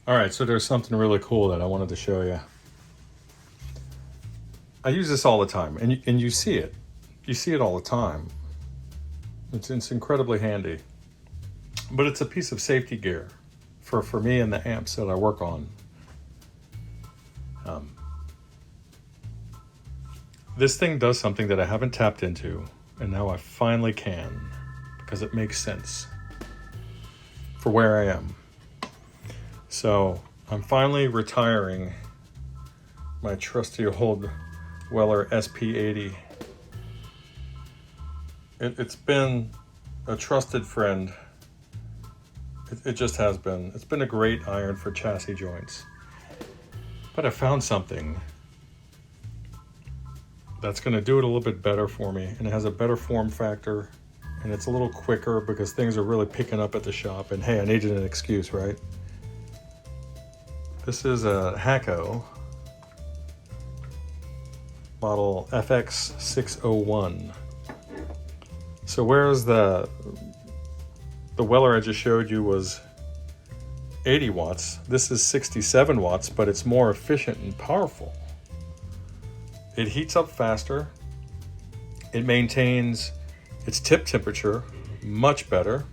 All right, so there's something really cool that I wanted to show you. I use this all the time, and you see it. You see it all the time. It's incredibly handy. But it's a piece of safety gear for me and the amps that I work on. This thing does something that I haven't tapped into, and now I finally can, because it makes sense for where I am. So I'm finally retiring my trusty old Weller SP80. It's been a trusted friend. It just has been. It's been a great iron for chassis joints. But I found something that's going to do it a little bit better for me, and it has a better form factor, and it's a little quicker because things are really picking up at the shop, and hey, I needed an excuse, right? This is a Hakko model FX-601. So whereas the Weller I just showed you was 80 watts, this is 67 watts, but it's more efficient and powerful. It heats up faster. It maintains its tip temperature much better.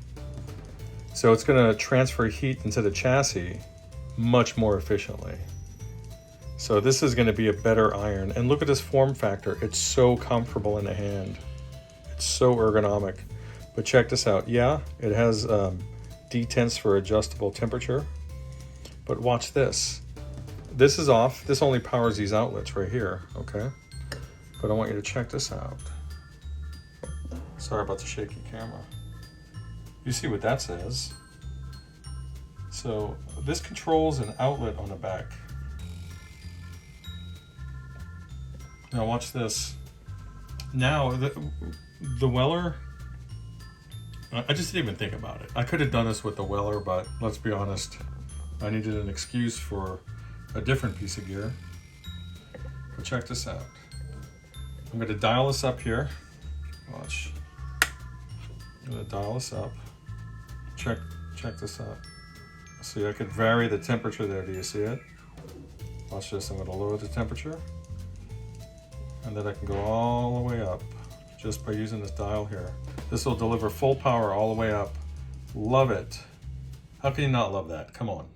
So it's going to transfer heat into the chassis much more efficiently. So this is going to be a better iron. And look at this form factor. It's so comfortable in the hand. It's so ergonomic. But check this out. Yeah, it has detents for adjustable temperature. But watch this. This is off. This only powers these outlets right here, okay? But I want you to check this out. Sorry about the shaky camera. You see what that says. So this controls an outlet on the back. Now watch this. Now the Weller, I just didn't even think about it. I could have done this with the Weller, but let's be honest, I needed an excuse for a different piece of gear. But check this out. I'm going to dial this up here. Watch. I'm going to dial this up. Check this out. See, I could vary the temperature there. Do you see it? Watch this. I'm going to lower the temperature. And then I can go all the way up just by using this dial here. This will deliver full power all the way up. Love it. How can you not love that? Come on.